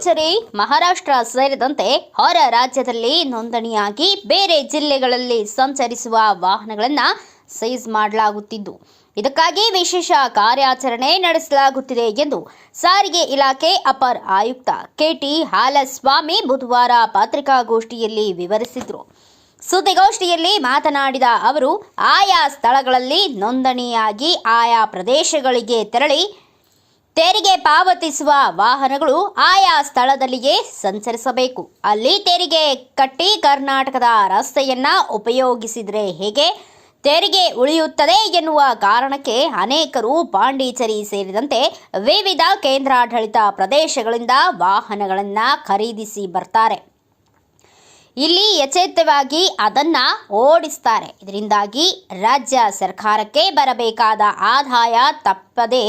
ಪಾಂಡಿಚೇರಿ, ಮಹಾರಾಷ್ಟ್ರ ಸೇರಿದಂತೆ ಹೊರ ರಾಜ್ಯದಲ್ಲಿ ನೋಂದಣಿಯಾಗಿ ಬೇರೆ ಜಿಲ್ಲೆಗಳಲ್ಲಿ ಸಂಚರಿಸುವ ವಾಹನಗಳನ್ನು ಸೀಸ್ ಮಾಡಲಾಗುತ್ತಿದ್ದು, ಇದಕ್ಕಾಗಿ ವಿಶೇಷ ಕಾರ್ಯಾಚರಣೆ ನಡೆಸಲಾಗುತ್ತಿದೆ ಎಂದು ಸಾರಿಗೆ ಇಲಾಖೆ ಅಪರ ಆಯುಕ್ತ ಕೆಟಿ ಹಾಲಸ್ವಾಮಿ ಬುಧವಾರ ಪತ್ರಿಕಾಗೋಷ್ಠಿಯಲ್ಲಿ ವಿವರಿಸಿದರು. ಸುದ್ದಿಗೋಷ್ಠಿಯಲ್ಲಿ ಮಾತನಾಡಿದ ಅವರು, ಆಯಾ ಸ್ಥಳಗಳಲ್ಲಿ ನೋಂದಣಿಯಾಗಿ ಆಯಾ ಪ್ರದೇಶಗಳಿಗೆ ತೆರಳಿ ತೆರಿಗೆ ಪಾವತಿಸುವ ವಾಹನಗಳು ಆಯಾ ಸ್ಥಳದಲ್ಲಿಯೇ ಸಂಚರಿಸಬೇಕು. ಅಲ್ಲಿ ತೆರಿಗೆ ಕಟ್ಟಿ ಕರ್ನಾಟಕದ ರಸ್ತೆಯನ್ನ ಉಪಯೋಗಿಸಿದರೆ ಹೇಗೆ ತೆರಿಗೆ ಉಳಿಯುತ್ತದೆ ಎನ್ನುವ ಕಾರಣಕ್ಕೆ ಅನೇಕರು ಪಾಂಡಿಚೇರಿ ಸೇರಿದಂತೆ ವಿವಿಧ ಕೇಂದ್ರಾಡಳಿತ ಪ್ರದೇಶಗಳಿಂದ ವಾಹನಗಳನ್ನು ಖರೀದಿಸಿ ಬರ್ತಾರೆ. ಇಲ್ಲಿ ಯಥೇಚ್ಛವಾಗಿ ಅದನ್ನು ಓಡಿಸ್ತಾರೆ. ಇದರಿಂದಾಗಿ ರಾಜ್ಯ ಸರ್ಕಾರಕ್ಕೆ ಬರಬೇಕಾದ ಆದಾಯ ತಪ್ಪದೆ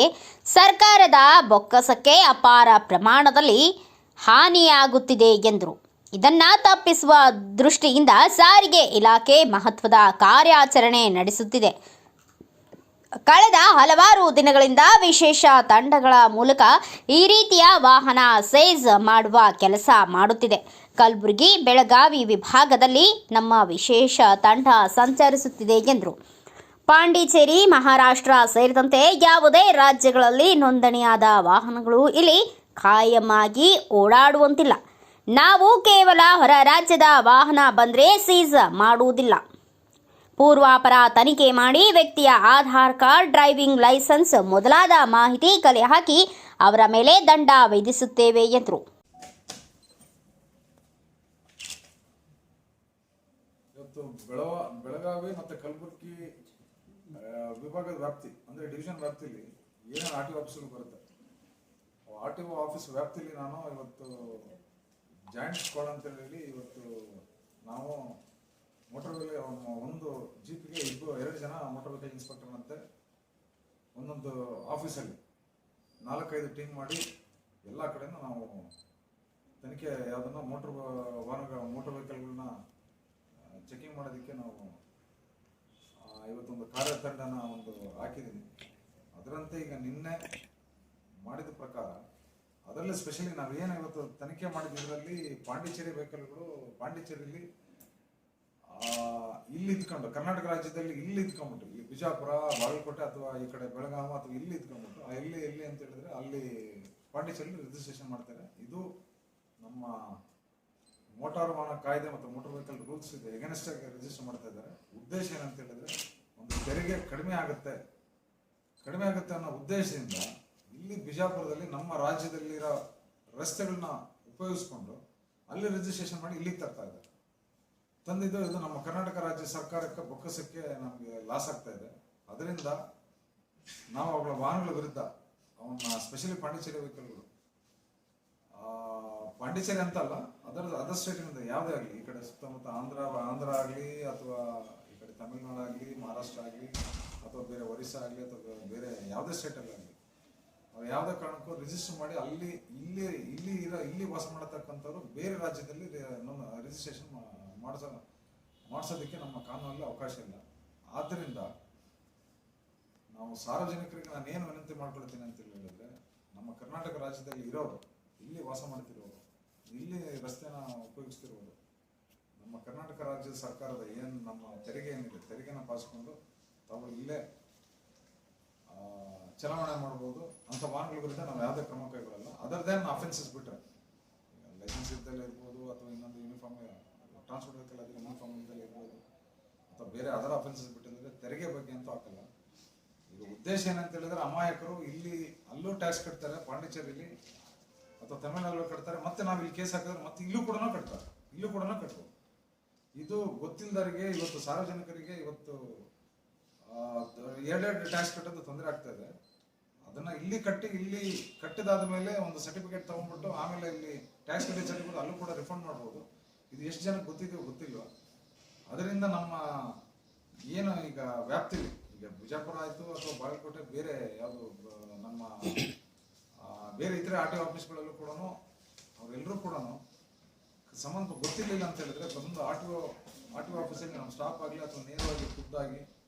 ಸರ್ಕಾರದ ಬೊಕ್ಕಸಕ್ಕೆ ಅಪಾರ ಪ್ರಮಾಣದಲ್ಲಿ ಹಾನಿಯಾಗುತ್ತಿದೆ ಎಂದರು. ಇದನ್ನು ತಪ್ಪಿಸುವ ದೃಷ್ಟಿಯಿಂದ ಸಾರಿಗೆ ಇಲಾಖೆ ಮಹತ್ವದ ಕಾರ್ಯಾಚರಣೆ ನಡೆಸುತ್ತಿದೆ. ಕಳೆದ ಹಲವಾರು ದಿನಗಳಿಂದ ವಿಶೇಷ ತಂಡಗಳ ಮೂಲಕ ಈ ರೀತಿಯ ವಾಹನ ಸೀಸ್ ಮಾಡುವ ಕೆಲಸ ಮಾಡುತ್ತಿದೆ. ಕಲಬುರಗಿ, ಬೆಳಗಾವಿ ವಿಭಾಗದಲ್ಲಿ ನಮ್ಮ ವಿಶೇಷ ತಂಡ ಸಂಚರಿಸುತ್ತಿದೆ ಎಂದರು. ಪಾಂಡಿಚೇರಿ, ಮಹಾರಾಷ್ಟ್ರ ಸೇರಿದಂತೆ ಯಾವುದೇ ರಾಜ್ಯಗಳಲ್ಲಿ ನೋಂದಣಿಯಾದ ವಾಹನಗಳು ಇಲ್ಲಿ ಕಾಯಂ ಆಗಿ ಓಡಾಡುವಂತಿಲ್ಲ. ನಾವು ಕೇವಲ ಹೊರ ರಾಜ್ಯದ ವಾಹನ ಬಂದರೆ ಸೀಸ್ ಮಾಡುವುದಿಲ್ಲ. ಪೂರ್ವಾಪರ ತನಿಖೆ ಮಾಡಿ ವ್ಯಕ್ತಿಯ ಆಧಾರ್ ಕಾರ್ಡ್, ಡ್ರೈವಿಂಗ್ ಲೈಸೆನ್ಸ್ ಮೊದಲಾದ ಮಾಹಿತಿ ಕಲೆ ಹಾಕಿ ಅವರ ಮೇಲೆ ದಂಡ ವಿಧಿಸುತ್ತೇವೆ ಎಂದರು. ಇವತ್ತು ಬೆಳಗಾವಿ ಮತ್ತು ಕಲಬುರಗಿ ವಿಭಾಗದ ವ್ಯಾಪ್ತಿ ಅಂದರೆ ಡಿವಿಷನ್ ವ್ಯಾಪ್ತಿಯಲ್ಲಿ ಏನೇನು ಆರ್ ಟಿ ಒ ಆಫೀಸ್ಗಳು ಬರುತ್ತೆ, ಆರ್ ಟಿ ಒ ಆಫೀಸ್ ವ್ಯಾಪ್ತಿಯಲ್ಲಿ ನಾನು ಇವತ್ತು ಜಾಯಿಂಟ್ ಸ್ಕ್ವಾಡ್ ಅಂತ ಹೇಳಿ ಇವತ್ತು ನಾವು ಮೋಟರ್ ವೆಹಿಕಲ್ ಒಂದು ಜೀಪಿಗೆ 2 ಜನ ಮೋಟರ್ ವೆಹಿಕಲ್ ಇನ್ಸ್ಪೆಕ್ಟರ್ ಅಂತೆ ಒಂದೊಂದು ಆಫೀಸಲ್ಲಿ 4-5 ಟೀಮ್ ಮಾಡಿ ಎಲ್ಲ ಕಡೆನೂ ನಾವು ತನಿಖೆ ಯಾವುದನ್ನು ಮೋಟರ್ ವೆಹಿಕಲ್ಗಳನ್ನ ಚೆಕಿಂಗ್ ಮಾಡೋದಕ್ಕೆ ನಾವು ಇವತ್ತೊಂದು ಕಾರ್ಯತಂಡನ ಹಾಕಿದ್ದೀನಿ. ಅದರಂತೆ ಈಗ ನಿನ್ನೆ ಮಾಡಿದ ಪ್ರಕಾರ ಅದರಲ್ಲಿ ಸ್ಪೆಷಲಿ ನಾವೇನು ಇವತ್ತು ತನಿಖೆ ಮಾಡಿದ ಇದರಲ್ಲಿ ಪಾಂಡಿಚೇರಿ ವೆಹಿಕಲ್ಗಳು ಪಾಂಡಿಚೇರಿಯಲ್ಲಿ ಇಲ್ಲಿ ಇದ್ಕೊಂಡು ಕರ್ನಾಟಕ ರಾಜ್ಯದಲ್ಲಿ ಇಲ್ಲಿ ಇದ್ಕೊಂಡ್ಬಿಟ್ಟು ಈ ಬಿಜಾಪುರ, ಬಾಗಲಕೋಟೆ ಅಥವಾ ಈ ಕಡೆ ಬೆಳಗಾವಿ ಅಥವಾ ಇಲ್ಲಿ ಇದ್ಕೊಂಡ್ಬಿಟ್ಟು ಎಲ್ಲಿ ಅಂತ ಹೇಳಿದ್ರೆ ಅಲ್ಲಿ ಪಾಂಡಿಚೇರಿಯಲ್ಲಿ ರಿಜಿಸ್ಟ್ರೇಷನ್ ಮಾಡ್ತಾರೆ. ಇದು ನಮ್ಮ ಮೋಟಾರ್ ವಾಹನ ಕಾಯ್ದೆ ಮತ್ತು ಮೋಟಾರ್ ವೆಹಿಕಲ್ ರೂಲ್ಸ್ ಇದೆ ಎಗೇನ್ಸ್ಟ್ ಆಗಿ ರಿಜಿಸ್ಟರ್ ಮಾಡ್ತಾ ಇದ್ದಾರೆ. ಉದ್ದೇಶ ಏನಂತ ಹೇಳಿದ್ರೆ ಒಂದು ತೆರಿಗೆ ಕಡಿಮೆ ಆಗುತ್ತೆ ಅನ್ನೋ ಉದ್ದೇಶದಿಂದ ಇಲ್ಲಿ ಬಿಜಾಪುರದಲ್ಲಿ ನಮ್ಮ ರಾಜ್ಯದಲ್ಲಿರೋ ರಸ್ತೆಗಳನ್ನ ಉಪಯೋಗಿಸ್ಕೊಂಡು ಅಲ್ಲಿ ರಿಜಿಸ್ಟ್ರೇಷನ್ ಮಾಡಿ ಇಲ್ಲಿಗೆ ತರ್ತಾ ಇದ್ದಾರೆ. ತಂದಿದ್ದು ಇದು ನಮ್ಮ ಕರ್ನಾಟಕ ರಾಜ್ಯ ಸರ್ಕಾರಕ್ಕೆ ಬೊಕ್ಕಸಕ್ಕೆ ನಮಗೆ ಲಾಸ್ ಆಗ್ತಾ ಇದೆ. ಅದರಿಂದ ನಾವು ಅವುಗಳ ವಾಹನಗಳ ವಿರುದ್ಧ ಅವನ್ನ ಸ್ಪೆಷಲಿ ಪಾಂಡಿಚೇರಿ ವೆಹಿಕಲ್ಗಳು ಪಾಂಡಿಚೇರಿ ಅಂತಲ್ಲ ಅದರ್ ಸ್ಟೇಟಿನಿಂದ ಯಾವುದೇ ಆಗಲಿ, ಈ ಕಡೆ ಸುತ್ತಮುತ್ತ ಆಂಧ್ರ ಆಗಲಿ ಅಥವಾ ಈ ಕಡೆ ತಮಿಳುನಾಡು ಆಗಲಿ, ಮಹಾರಾಷ್ಟ್ರ ಆಗಲಿ ಅಥವಾ ಬೇರೆ ಒರಿಸ್ಸಾ ಆಗಲಿ ಅಥವಾ ಬೇರೆ ಯಾವುದೇ ಸ್ಟೇಟಲ್ಲಿ ಆಗಲಿ ಅವ್ರು ಯಾವುದೇ ಕಾರಣಕ್ಕೂ ರಿಜಿಸ್ಟರ್ ಮಾಡಿ ಇಲ್ಲಿ ವಾಸ ಮಾಡತಕ್ಕಂಥವ್ರು ಬೇರೆ ರಾಜ್ಯದಲ್ಲಿ ರಿಜಿಸ್ಟ್ರೇಷನ್ ಮಾಡಿಸೋದಕ್ಕೆ ನಮ್ಮ ಕಾನೂನಲ್ಲಿ ಅವಕಾಶ ಇಲ್ಲ. ಆದ್ದರಿಂದ ನಾವು ಸಾರ್ವಜನಿಕರಿಗೆ ನಾನೇನು ವಿನಂತಿ ಮಾಡ್ಕೊಳ್ತೀನಿ ಅಂತ ಹೇಳಿದ್ರೆ, ನಮ್ಮ ಕರ್ನಾಟಕ ರಾಜ್ಯದಲ್ಲಿ ಇರೋರು, ಇಲ್ಲಿ ವಾಸ ಮಾಡ್ತಿರೋರು, ಇಲ್ಲಿ ರಸ್ತೆನ ಉಪಯೋಗಿಸ್ತಿರೋರು, ನಮ್ಮ ಕರ್ನಾಟಕ ರಾಜ್ಯದ ಸರ್ಕಾರದ ಏನು ನಮ್ಮ ತೆರಿಗೆ ಏನಿದೆ ತೆರಿಗೆನ ಪಾಲಿಸ್ಕೊಂಡು ತಾವು ಇಲ್ಲೇ ಚಲಾವಣೆ ಮಾಡ್ಬೋದು ಅಂತ ವಾಹನಗಳ ವಿರುದ್ಧ ನಾವು ಯಾವುದೇ ಕ್ರಮ ಕೈಗೊಳ್ಳಲ್ಲ. ಅದರ್ ದೆನ್ ಅಫೆನ್ಸಸ್ ಬಿಟ್ಟರೆ ಲೈಸೆನ್ಸ್ ಇದ್ದಲ್ಲೇ ಇರ್ಬೋದು ಅಥವಾ ಇನ್ನೊಂದು ಯೂನಿಫಾರ್ಮ್ ಟ್ರಾನ್ಸ್ಪೋರ್ಟ್ ವೆಹಿಕಲ್ ಆದರೆ ಯೂನಿಫಾರ್ಮ್ ಇದ್ದಲ್ಲೇ ಇರ್ಬೋದು ಅಥವಾ ಬೇರೆ ಅದರ್ ಅಫೆನ್ಸಸ್ ಬಿಟ್ಟಿದ್ರೆ ತೆರಿಗೆ ಬಗ್ಗೆ ಅಂತೂ ಹಾಕಲ್ಲ. ಇದು ಉದ್ದೇಶ ಏನಂತ ಹೇಳಿದ್ರೆ ಅಮಾಯಕರು ಅಲ್ಲೂ ಟ್ಯಾಕ್ಸ್ ಕಟ್ತಾರೆ, ಪಾಂಡಿಚೇರಿಯಲ್ಲಿ ಅಥವಾ ತಮಿಳುನಾಡಲ್ಲಿ ಕಟ್ತಾರೆ, ಮತ್ತೆ ನಾವು ಇಲ್ಲಿ ಕೇಸ್ ಹಾಕಿದ್ರೆ ಮತ್ತೆ ಇಲ್ಲೂ ಕೂಡ ಕಟ್ಬೋದು. ಇದು ಗೊತ್ತಿಲ್ಲದವರಿಗೆ ಇವತ್ತು ಸಾರ್ವಜನಿಕರಿಗೆ ಇವತ್ತು 2 ಟ್ಯಾಕ್ಸ್ ಕಟ್ಟೋದು ತೊಂದರೆ ಆಗ್ತಾ ಇದೆ. ಅದನ್ನ ಇಲ್ಲಿ ಕಟ್ಟಿದಾದ ಮೇಲೆ ಒಂದು ಸರ್ಟಿಫಿಕೇಟ್ ತಗೊಂಡ್ಬಿಟ್ಟು ಆಮೇಲೆ ಇಲ್ಲಿ ಟ್ಯಾಕ್ಸ್ ಕಟ್ಟಿದ ಸರ್ಟಿಫಿಕೇಟ್ ಅಲ್ಲೂ ಕೂಡ ರಿಫಂಡ್ ಮಾಡ್ಬೋದು. ಇದು ಎಷ್ಟು ಜನಕ್ಕೆ ಗೊತ್ತಿದೆಯೋ ಗೊತ್ತಿಲ್ವ. ಅದರಿಂದ ನಮ್ಮ ಏನು ಈಗ ವ್ಯಾಪ್ತಿಲಿ ಈಗ ಬಿಜಾಪುರ ಆಯಿತು ಅಥವಾ ಬಾಗಲಕೋಟೆ ಬೇರೆ ಯಾವುದು ನಮ್ಮ ಬೇರೆ ಇತರೆ ಆರ್ ಟಿ ಒ ಆಫೀಸ್ಗಳಲ್ಲೂ ಕೂಡ ಅವರೆಲ್ಲರೂ ಕೂಡ ಸಂಬಂಧ ಗೊತ್ತಿರಲಿಲ್ಲ ಅಂತ ಹೇಳಿದ್ರೆ ಬಂದು ಆರ್ ಟಿ ಒ ಆಫೀಸಲ್ಲಿ ನಮ್ಮ ಸ್ಟಾಫ್ ಆಗಲಿ ಅಥವಾ ನೇರವಾಗಿ ಖುದ್ದಾಗಿ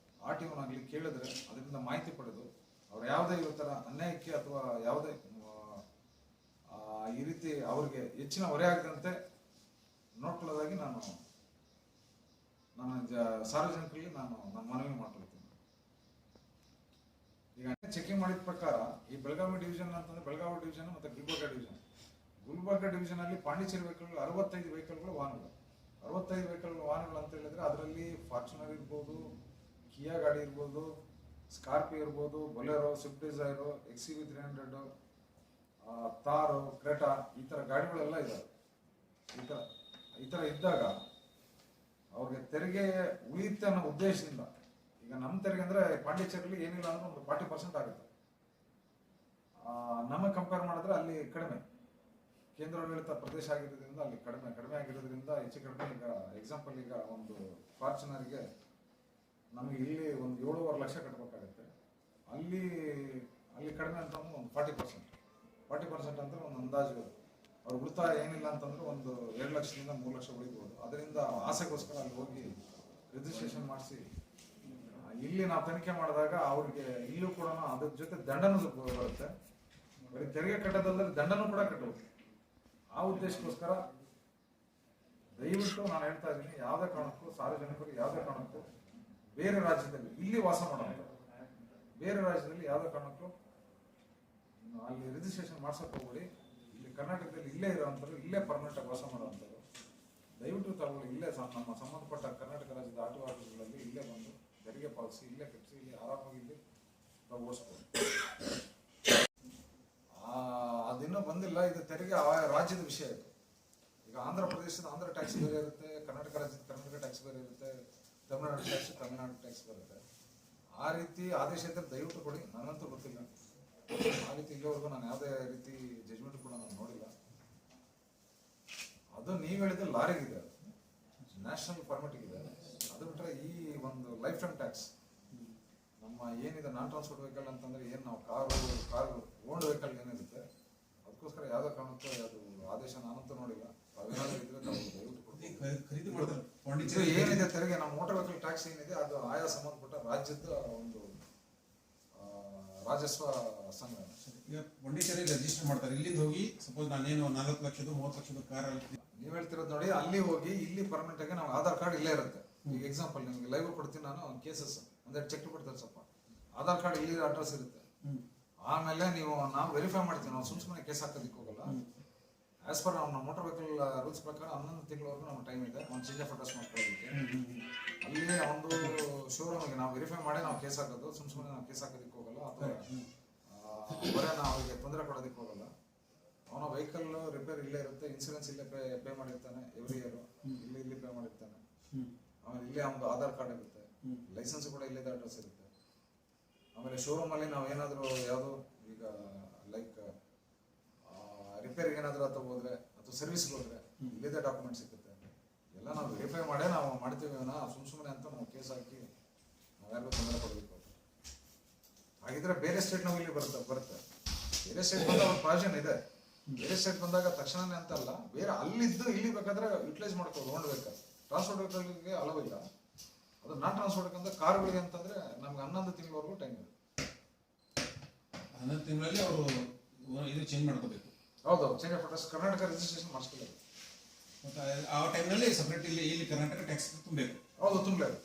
ಆರ್ ಟಿ ಒನಾಗಲಿ ಕೇಳಿದ್ರೆ ಅದರಿಂದ ಮಾಹಿತಿ ಪಡೆದು ಅವ್ರು ಯಾವುದೇ ಈ ಥರ ಅನ್ಯಾಯಕ್ಕೆ ಅಥವಾ ಯಾವುದೇ ಈ ರೀತಿ ಅವ್ರಿಗೆ ಹೆಚ್ಚಿನ ಹೊರೆ ಆಗದಂತೆ ನೋಡ್ಕೊಳ್ಳೋದಾಗಿ ನಾನು ಸಾರ್ವಜನಿಕರಿಗೆ ನಾನು ಮನವಿ ಮಾಡ್ಕೊಳ್ತೀನಿ. ಈಗ ಚೆಕಿಂಗ್ ಮಾಡಿದ ಪ್ರಕಾರ ಈ ಬೆಳಗಾವಿ ಡಿವಿಷನ್ ಅಂತಂದ್ರೆ ಬೆಳಗಾವಿ ಡಿವಿಷನ್ ಮತ್ತೆ ಗುಲ್ಬರ್ಗ ಡಿವಿಷನ್ ಅಲ್ಲಿ ಪಾಂಡಿಚೇರಿ ವೆಹಿಕಲ್ 65 ವೆಹಿಕಲ್ಗಳು ವಾಹನಗಳು 65 ವೆಹಿಕಲ್ ವಾಹನಗಳು ಅಂತ ಹೇಳಿದ್ರೆ ಅದರಲ್ಲಿ ಫಾರ್ಚುನರ್ ಇರ್ಬೋದು, ಕಿಯಾ ಗಾಡಿ ಇರ್ಬೋದು, ಸ್ಕಾರ್ಪಿಯೋ ಇರ್ಬೋದು, ಬೊಲೆರೋ, ಸ್ವಿಫ್ಟ್ ಡಿಸೈರು, XUV 300, ತಾರು, ಕ್ರೆಟಾ, ಈ ಥರ ಗಾಡಿಗಳೆಲ್ಲ ಇದಾವೆ. ಈ ಥರ ಇದ್ದಾಗ ಅವ್ರಿಗೆ ತೆರಿಗೆ ಉಳಿಯುತ್ತೆ ಅನ್ನೋ ಉದ್ದೇಶದಿಂದ, ಈಗ ನಮ್ಮ ತೆರಿಗೆ ಅಂದರೆ ಪಾಂಡಿಚೇರಿಯಲ್ಲಿ ಏನಿಲ್ಲ ಅಂದ್ರೆ ಒಂದು 40% ಆಗುತ್ತೆ. ನಮಗೆ ಕಂಪೇರ್ ಮಾಡಿದ್ರೆ ಅಲ್ಲಿ ಕಡಿಮೆ, ಕೇಂದ್ರಾಡಳಿತ ಪ್ರದೇಶ ಆಗಿರೋದ್ರಿಂದ ಅಲ್ಲಿ ಕಡಿಮೆ ಆಗಿರೋದ್ರಿಂದ ಹೆಚ್ಚು ಕಡಿಮೆ. ಈಗ ಎಕ್ಸಾಂಪಲ್, ಈಗ ಒಂದು ಫಾರ್ಚುನರ್ಗೆ ನಮಗೆ ಇಲ್ಲಿ ಒಂದು 7.5 ಲಕ್ಷ ಕಟ್ಟಬೇಕಾಗುತ್ತೆ. ಅಲ್ಲಿ ಕಡಿಮೆ ಅಂತಂದ್ರೆ ಒಂದು 40% ಅಂದರೆ ಒಂದು ಅಂದಾಜು ಅವ್ರ ಉಳಿತಾಯ ಏನಿಲ್ಲ ಅಂತಂದ್ರೆ ಒಂದು 2 ಲಕ್ಷದಿಂದ 3 ಲಕ್ಷ ಉಳಿಬೋದು. ಅದರಿಂದ ಆಸೆಗೋಸ್ಕರ ಅಲ್ಲಿ ಹೋಗಿ ರಿಜಿಸ್ಟ್ರೇಷನ್ ಮಾಡಿಸಿ ಇಲ್ಲಿ ನಾವು ತನಿಖೆ ಮಾಡಿದಾಗ ಅವ್ರಿಗೆ ಇಲ್ಲೂ ಕೂಡ ಅದ್ರ ಜೊತೆ ದಂಡನೂ ಬರುತ್ತೆ. ಬರೀ ತೆರಿಗೆ ಕಟ್ಟೋದಲ್ಲದೆ ದಂಡನೂ ಕೂಡ ಕಟ್ಟಬಹುದು. ಆ ಉದ್ದೇಶಕ್ಕೋಸ್ಕರ ದಯವಿಟ್ಟು ನಾನು ಹೇಳ್ತಾ ಇದ್ದೀನಿ, ಯಾವುದೇ ಕಾರಣಕ್ಕೂ ಸಾರ್ವಜನಿಕರು ಯಾವುದೇ ಕಾರಣಕ್ಕೂ ಬೇರೆ ರಾಜ್ಯದಲ್ಲಿ ಇಲ್ಲಿ ವಾಸ ಮಾಡೋದು, ಬೇರೆ ರಾಜ್ಯದಲ್ಲಿ ಯಾವುದೇ ಕಾರಣಕ್ಕೂ ಅಲ್ಲಿ ರಿಜಿಸ್ಟ್ರೇಷನ್ ಮಾಡ್ಸಕ್ ಹೋಗ್ಬೇಡಿ. ಇಲ್ಲಿ ಕರ್ನಾಟಕದಲ್ಲಿ ಇಲ್ಲೇ ಇರೋವಂಥವ್ರು, ಇಲ್ಲೇ ಪರ್ಮನೆಂಟ್ ಆಗಿ ವಾಸ ಮಾಡುವಂಥವ್ರು ದಯವಿಟ್ಟು ತಗೊಳ್ಳಿ. ಇಲ್ಲೇ ನಮ್ಮ ಸಂಬಂಧಪಟ್ಟ ಕರ್ನಾಟಕ ರಾಜ್ಯದ ಆಟೋ ಆಫೀಸ್ಗಳಲ್ಲಿ ಇಲ್ಲೇ ಬಂದು ತೆರಿಗೆ ಪಾವತಿಸಿ, ಇಲ್ಲೇ ಕಟ್ಟಿಸಿ, ಇಲ್ಲಿ ಆರಾಮಾಗಿ ಇಲ್ಲಿ ನಾವು ಓಡಿಸ್ಬೋದು. ಅದಿನ್ನೂ ಬಂದಿಲ್ಲ. ಇದು ತೆರಿಗೆ ಆಯಾ ರಾಜ್ಯದ ವಿಷಯ ಇದು. ಈಗ ಆಂಧ್ರ ಪ್ರದೇಶದ ಆಂಧ್ರ ಟ್ಯಾಕ್ಸ್ ಬೇರೆ ಇರುತ್ತೆ, ಕರ್ನಾಟಕ ರಾಜ್ಯದ ಕರ್ನಾಟಕ ಟ್ಯಾಕ್ಸ್ ಬೇರೆ ಇರುತ್ತೆ, ತಮಿಳುನಾಡು ಟ್ಯಾಕ್ಸ್ ತಮಿಳುನಾಡು ಟ್ಯಾಕ್ಸ್ ಬರುತ್ತೆ. ಆ ರೀತಿ ಆದೇಶ ಇದ್ದರೆ ದಯವಿಟ್ಟು ಕೊಡಿ. ನನಗಂತೂ ಗೊತ್ತಿಲ್ಲ, ಆ ರೀತಿ ಇಲ್ಲಿವರೆಗೂ ನಾನು ಯಾವುದೇ ರೀತಿ ಜಜ್ಮೆಂಟ್ ಕೂಡ ನಾನು ನೋಡಿಲ್ಲ. ಅದು ನೀವು ಹೇಳಿದ್ರೆ ಲಾರಿಗಿದೆ, ನ್ಯಾಷನಲ್ ಪರ್ಮಿಟ್ಗಿದೆ. ಅದು ಬಿಟ್ಟರೆ ಈ ಒಂದು ಲೈಫ್ ಟೈಮ್ ಟ್ಯಾಕ್ಸ್ ನಮ್ಮ ಏನಿದೆ ನಾನ್ ಟ್ರಾನ್ಸ್ಪೋರ್ಟ್ ವೆಹಿಕಲ್ ಅಂತಂದ್ರೆ ಏನು ನಾವು ಕಾರು ಓನ್ ವೆಹಿಕಲ್ ಏನಿರುತ್ತೆ ಅದಕ್ಕೋಸ್ಕರ ಯಾವುದೇ ಕಾರಣಕ್ಕೂ ಅದು ಆದೇಶ ನಾನಂತೂ ನೋಡಿಲ್ಲ. ತಾವೇನಾದ್ರೂ ಇದ್ರೆ ದಯವಿಟ್ಟು ಕೊಡ್ತೀವಿ. ಏನಿದೆ ತೆರಿಗೆ ನಮ್ಮ ಮೋಟಾರ್ ವೆಹಿಕಲ್ ಟ್ಯಾಕ್ಸ್ ಏನಿದೆ ಅದು ಆಯಾ ಸಂಬಂಧಪಟ್ಟ ರಾಜ್ಯದ ಒಂದು ರಾಜಸ್ವ ಸಂಘ. ಈಗ ಪಾಂಡಿಚೇರಿ ರಿಜಿಸ್ಟರ್ ಮಾಡ್ತಾರೆ, ಇಲ್ಲಿಂದ ಹೋಗಿ ಸಪೋಸ್ ನಾನೇನು 40 ಲಕ್ಷದ 30 ಲಕ್ಷದ ಕಾರ್ ನೀವು ಹೇಳ್ತಿರೋದು ನೋಡಿ, ಅಲ್ಲಿ ಹೋಗಿ ಇಲ್ಲಿ ಪರ್ಮನೆಂಟ್ ಆಗಿ ನಾವು ಆಧಾರ್ ಕಾರ್ಡ್ ಇಲ್ಲೇ ಇರುತ್ತೆ. ಈಗ ಎಕ್ಸಾಂಪಲ್ ನಿಮ್ಗೆ ಲೈವ್ ಕೊಡ್ತೀನಿ ನಾನು, ಕೇಸಸ್ ಒಂದೆರಡು ಚೆಕ್ ಕೊಡ್ತಾರೆ ಸ್ವಲ್ಪ, ಆಧಾರ್ ಕಾರ್ಡ್ ಇಲ್ಲಿ ಅಡ್ರೆಸ್ ಇರುತ್ತೆ. ಆಮೇಲೆ ನಾವು ವೆರಿಫೈ ಮಾಡ್ತೀವಿ, ನಾವು ಸುಮ್ಮನೆ ಕೇಸ್ ಹಾಕೋದಕ್ಕೆ ಹೋಗಲ್ಲ. ಆಸ್ ಪರ್ ನಮ್ಮ ಮೋಟರ್ ವೆಹಿಕಲ್ ರೂಲ್ಸ್ ಪ್ರಕಾರ 11 ತಿಂಗಳವರೆಗೂ ನಮ್ಮ ಟೈಮ್ ಇದೆ ಒಂದು ಚೇಂಜ್ ಆಫ್ ಅಡ್ರೆಸ್ ಮಾಡ್ಕೊಳ್ಳೋದಕ್ಕೆ. ಅಲ್ಲಿ ಒಂದು ಶೋರೂಮ್ಗೆ ನಾವು ವೆರಿಫೈ ಮಾಡಿ ನಾವು ಕೇಸ್ ಹಾಕೋದು, ಸುಮ್ಮನೆ ನಾವು ಕೇಸ್ ಹಾಕೋದಕ್ಕೆ ಹೋಗಲ್ಲ, ಅಥವಾ ಬರೀ ನಾವು ಅವರಿಗೆ ತೊಂದರೆ ಕೊಡೋದಕ್ಕೆ ಹೋಗಲ್ಲ. ಅವನ ವೆಹಿಕಲ್ ರಿಪೇರ್ ಇಲ್ಲೇ ಇರುತ್ತೆ, ಇನ್ಸೂರೆನ್ಸ್ ಇಲ್ಲೇ ಪೇ ಮಾಡಿರ್ತಾನೆ, ಎವ್ರಿ ಇಯರ್ ಇಲ್ಲಿ ಪೇ ಮಾಡಿರ್ತಾನೆ. ಆಮೇಲೆ ಇಲ್ಲೇ ಒಂದು ಆಧಾರ್ ಕಾರ್ಡ್ ಇರುತ್ತೆ, ಲೈಸೆನ್ಸ್ ಕೂಡ ಇಲ್ಲೇ ಅಡ್ರೆಸ್ ಇರುತ್ತೆ. ಆಮೇಲೆ ಶೋರೂಮ್ ಅಲ್ಲಿ ನಾವು ಏನಾದರೂ ಯಾವುದು ಈಗ ಲೈಕ್ ರಿಪೇರಿಗೆ ಏನಾದರೂ ಅಥವಾ ಹೋದ್ರೆ ಅಥವಾ ಸರ್ವಿಸ್ಗೆ ಹೋದ್ರೆ ಇಲ್ಲೇ ಡಾಕ್ಯುಮೆಂಟ್ ಸಿಗುತ್ತೆ. ಎಲ್ಲ ನಾವು ವೆರಿಫೈ ಮಾಡೇ ನಾವು ಮಾಡ್ತೀವಿ. ಸುಮ್ಮನೆ ಅಂತ ನಾವು ಕೇಸ್ ಹಾಕಿ ನಾವ್ಯಾರಿಗೂ ತೊಂದರೆ ಕೊಡಬೇಕು. ಹಾಗಿದ್ರೆ ಬೇರೆ ಸ್ಟೇಟ್ ನಾವು ಇಲ್ಲಿ ಬರುತ್ತೆ. ಬೇರೆ ಸ್ಟೇಟ್ ಬಂದಾಗ ಒಂದು ಪ್ರಾವಿಷನ್ ಇದೆ. ಬೇರೆ ಸ್ಟೇಟ್ ಬಂದಾಗ ತಕ್ಷಣನೇ ಅಂತಲ್ಲ, ಬೇರೆ ಅಲ್ಲಿದ್ದು ಇಲ್ಲಿ ಬೇಕಾದ್ರೆ ಯುಟಿಲೈಸ್ ಮಾಡ್ಕೋದು. ಓನ್ ವೆಹಿಕಲ್ ಟ್ರಾನ್ಸ್ಪೋರ್ಟ್ ವೆಹಿಕಲ್ಗೆ ಅಲವ್ ಇಲ್ಲ. ಅದು ನಾನ್ ಟ್ರಾನ್ಸ್ಪೋರ್ಟ್ ಅಂತ ಕಾರ್ಗಳಿಗೆ ಅಂತಂದ್ರೆ ನಮ್ಗೆ 11 ತಿಂಗಳವರೆಗೂ ಟೈಮ್ ಇದೆ. 11 ತಿಂಗಳಲ್ಲಿ ಅವರು ಇದು ಚೇಂಜ್ ಮಾಡ್ಕೋಬೇಕು. ಹೌದು, change of address Karnataka registration ಮಾಡಿಸ್ಕೊಳ್ಳಿ. ಮತ್ತೆ ಆ ಟೈಮ್ನಲ್ಲಿ ಸಪ್ರೇಟ್ ಇಲ್ಲಿ ಕರ್ನಾಟಕ ಟ್ಯಾಕ್ಸ್ ತುಂಬಬೇಕು. ಹೌದು, ತುಂಬಬೇಕು.